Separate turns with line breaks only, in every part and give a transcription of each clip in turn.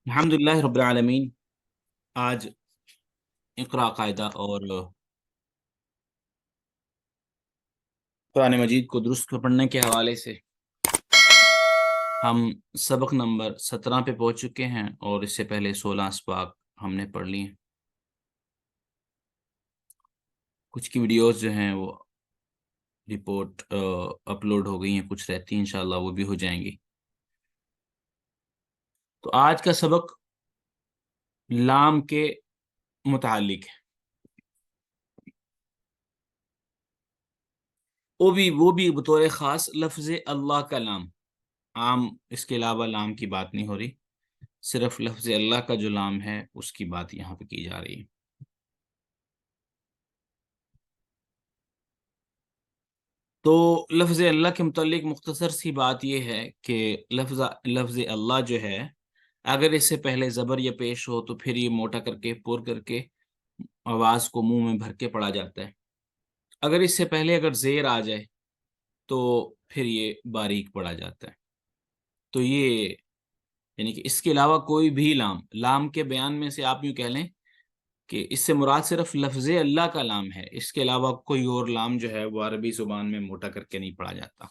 الحمدللہ رب العالمین۔ آج اقرا قاعدہ اور قرآن مجید کو درست پڑھنے کے حوالے سے ہم سبق نمبر 17 پہ پہنچ چکے ہیں، اور اس سے پہلے 16 اسباق ہم نے پڑھ لی ہیں۔ کچھ کی ویڈیوز جو ہیں وہ رپورٹ اپلوڈ ہو گئی ہیں، کچھ رہتی ہیں، انشاءاللہ وہ بھی ہو جائیں گی۔ تو آج کا سبق لام کے متعلق ہے، وہ بھی بطور خاص لفظ اللہ کا لام۔ عام اس کے علاوہ لام کی بات نہیں ہو رہی، صرف لفظ اللہ کا جو لام ہے اس کی بات یہاں پہ کی جا رہی ہے۔ تو لفظ اللہ کے متعلق مختصر سی بات یہ ہے کہ لفظ اللہ جو ہے، اگر اس سے پہلے زبر یا پیش ہو تو پھر یہ موٹا کر کے پور کر کے آواز کو منہ میں بھر کے پڑھا جاتا ہے۔ اگر اس سے پہلے اگر زیر آ جائے تو پھر یہ باریک پڑھا جاتا ہے۔ تو یہ یعنی کہ اس کے علاوہ کوئی بھی لام کے بیان میں سے آپ یوں کہہ لیں کہ اس سے مراد صرف لفظ اللہ کا لام ہے، اس کے علاوہ کوئی اور لام جو ہے وہ عربی زبان میں موٹا کر کے نہیں پڑھا جاتا۔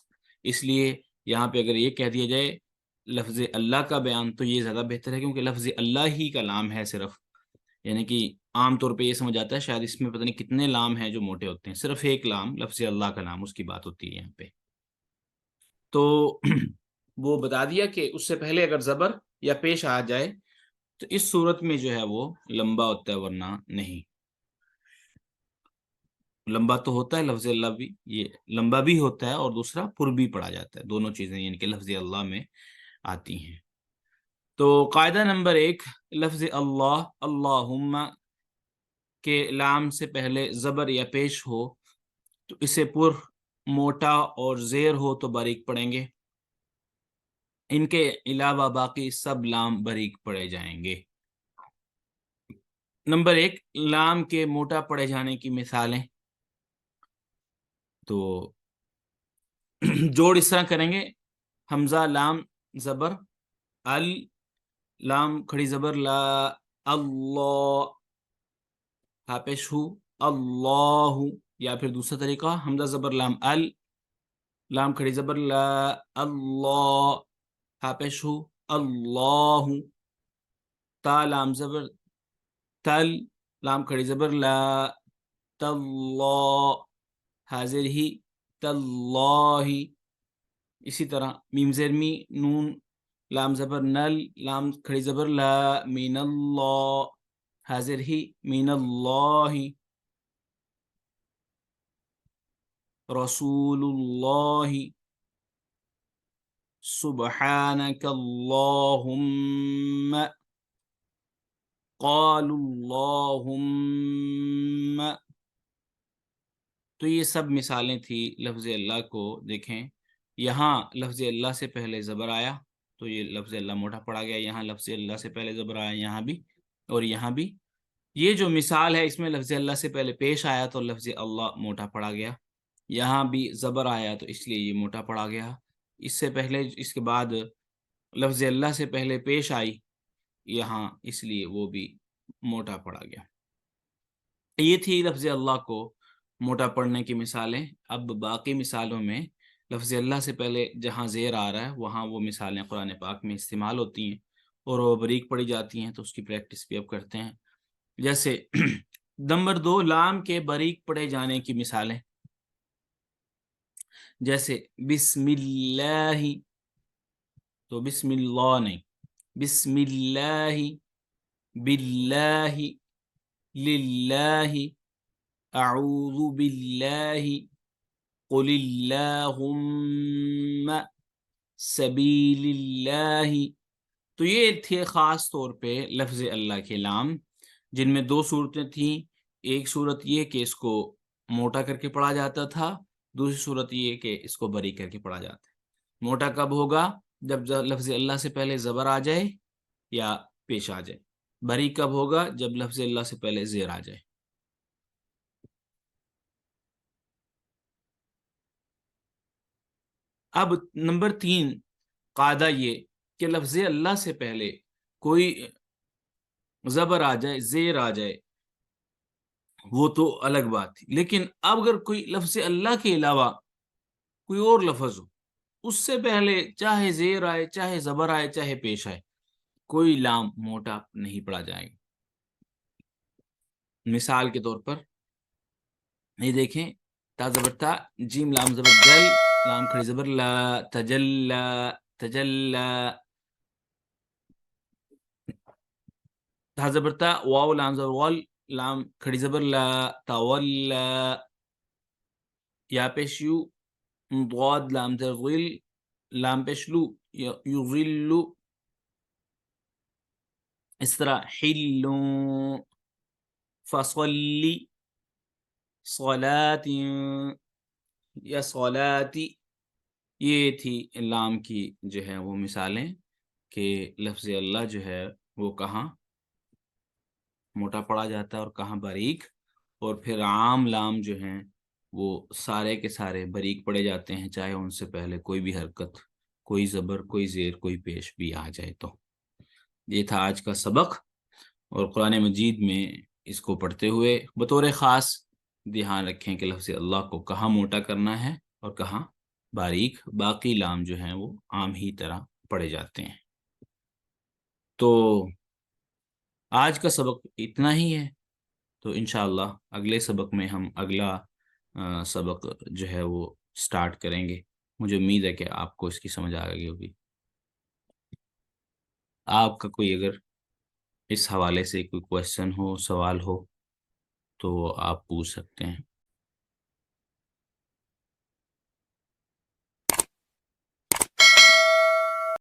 اس لیے یہاں پہ اگر یہ کہہ دیا جائے لفظ اللہ کا بیان تو یہ زیادہ بہتر ہے، کیونکہ لفظ اللہ ہی کا لام ہے صرف۔ یعنی کہ عام طور پہ یہ سمجھ آتا ہے شاید اس میں پتہ نہیں کتنے لام ہیں جو موٹے ہوتے ہیں، صرف ایک لام لفظ اللہ کا لام، اس کی بات ہوتی ہے یہاں پہ۔ تو وہ بتا دیا کہ اس سے پہلے اگر زبر یا پیش آ جائے تو اس صورت میں جو ہے وہ لمبا ہوتا ہے، ورنہ نہیں۔ لمبا تو ہوتا ہے لفظ اللہ بھی، یہ لمبا بھی ہوتا ہے اور دوسرا پر بھی پڑھا جاتا ہے، دونوں چیزیں یعنی کہ لفظ اللہ میں آتی ہیں۔ تو قاعدہ نمبر 1، لفظ اللہ اللہم کے لام سے پہلے زبر یا پیش ہو تو اسے پر موٹا اور زیر ہو تو باریک پڑھیں گے، ان کے علاوہ باقی سب لام باریک پڑھے جائیں گے۔ نمبر 1، لام کے موٹا پڑھے جانے کی مثالیں۔ تو جوڑ اس طرح کریں گے، حمزہ لام زبر ال، لام کھڑی زبر لا، اللہ پیش ہو اللہ، یا پھر دوسرا طریقہ حمزہ زبر لام ال، لام کھڑی زبر لا، اللہ پیش ہو اللہ، تا لام زبر تل، لام کھڑی زبر لا، تاللہ حاضر ہی تاللہ۔ اسی طرح میم زیر می نون لام زبر نل، لام کھڑی زبر لا، من اللہ حاضر ہی من اللہ، رسول اللہ، سبحانک اللہم، قالوا اللہم۔ تو یہ سب مثالیں تھی لفظ اللہ کو۔ دیکھیں یہاں لفظ اللہ سے پہلے زبر آیا تو یہ لفظ اللہ موٹا پڑا گیا، یہاں لفظ اللہ سے پہلے زبر آیا یہاں بھی اور یہاں بھی۔ یہ جو مثال ہے اس میں لفظ اللہ سے پہلے پیش آیا تو لفظ اللہ موٹا پڑا گیا، یہاں بھی زبر آیا تو اس لیے یہ موٹا پڑا گیا، اس سے پہلے اس کے بعد لفظ اللہ سے پہلے پیش آئی یہاں، اس لیے وہ بھی موٹا پڑا گیا۔ یہ تھی لفظ اللہ کو موٹا پڑھنے کی مثالیں۔ اب باقی مثالوں میں لفظ اللہ سے پہلے جہاں زیر آ رہا ہے وہاں وہ مثالیں قرآن پاک میں استعمال ہوتی ہیں اور وہ باریک پڑھی جاتی ہیں، تو اس کی پریکٹس بھی اب کرتے ہیں۔ جیسے نمبر 2، لام کے باریک پڑھے جانے کی مثالیں، جیسے بسم اللہ، تو بسم اللہ نہیں، بسم اللہ، باللہ، للہ، اعوذ باللہ، قل اللہم، سبیل اللہ۔ تو یہ تھے خاص طور پہ لفظ اللہ کے لام، جن میں 2 صورتیں تھیں۔ ایک صورت یہ کہ اس کو موٹا کر کے پڑھا جاتا تھا، دوسری صورت یہ کہ اس کو باریک کر کے پڑھا جاتا ہے۔ موٹا کب ہوگا؟ جب لفظ اللہ سے پہلے زبر آ جائے یا پیش آ جائے۔ باریک کب ہوگا؟ جب لفظ اللہ سے پہلے زیر آ جائے۔ اب نمبر 3 قاعدہ یہ کہ لفظ اللہ سے پہلے کوئی زبر آ جائے، زیر آ جائے، وہ تو الگ بات تھی، لیکن اب اگر کوئی لفظ اللہ کے علاوہ کوئی اور لفظ ہو، اس سے پہلے چاہے زیر آئے، چاہے زبر آئے، چاہے پیش آئے، کوئی لام موٹا نہیں پڑا جائے گا۔ مثال کے طور پر یہ دیکھیں، تا زبر تا، جیم لام زبر جل، لام کھڑی زبر لا، تجلا، تجلا، تا زبر تا، واو لام زبر ول، لام کھڑی زبر لا، تولا، یا پیش یو، ضاد لام زبر غل، لام پیش لو، یغلو، اس طرح حلو، فصلی، صلاة، یا صلاتی۔ یہ تھی لام کی جو ہے وہ مثالیں کہ لفظ اللہ جو ہے وہ کہاں موٹا پڑا جاتا ہے اور کہاں باریک، اور پھر عام لام جو ہیں وہ سارے کے سارے باریک پڑے جاتے ہیں، چاہے ان سے پہلے کوئی بھی حرکت، کوئی زبر، کوئی زیر، کوئی پیش بھی آ جائے تو۔ یہ تھا آج کا سبق، اور قرآن مجید میں اس کو پڑھتے ہوئے بطور خاص دھیان رکھیں کہ لفظ اللہ کو کہاں موٹا کرنا ہے اور کہاں باریک، باقی لام جو ہیں وہ عام ہی طرح پڑھے جاتے ہیں۔ تو آج کا سبق اتنا ہی ہے، تو انشاءاللہ اگلے سبق میں ہم اگلا سبق جو ہے وہ سٹارٹ کریں گے۔ مجھے امید ہے کہ آپ کو اس کی سمجھ آ گئی ہوگی۔ آپ کا کوئی اگر اس حوالے سے کوئی کوشچن ہو، سوال ہو، تو آپ پوچھ سکتے ہیں۔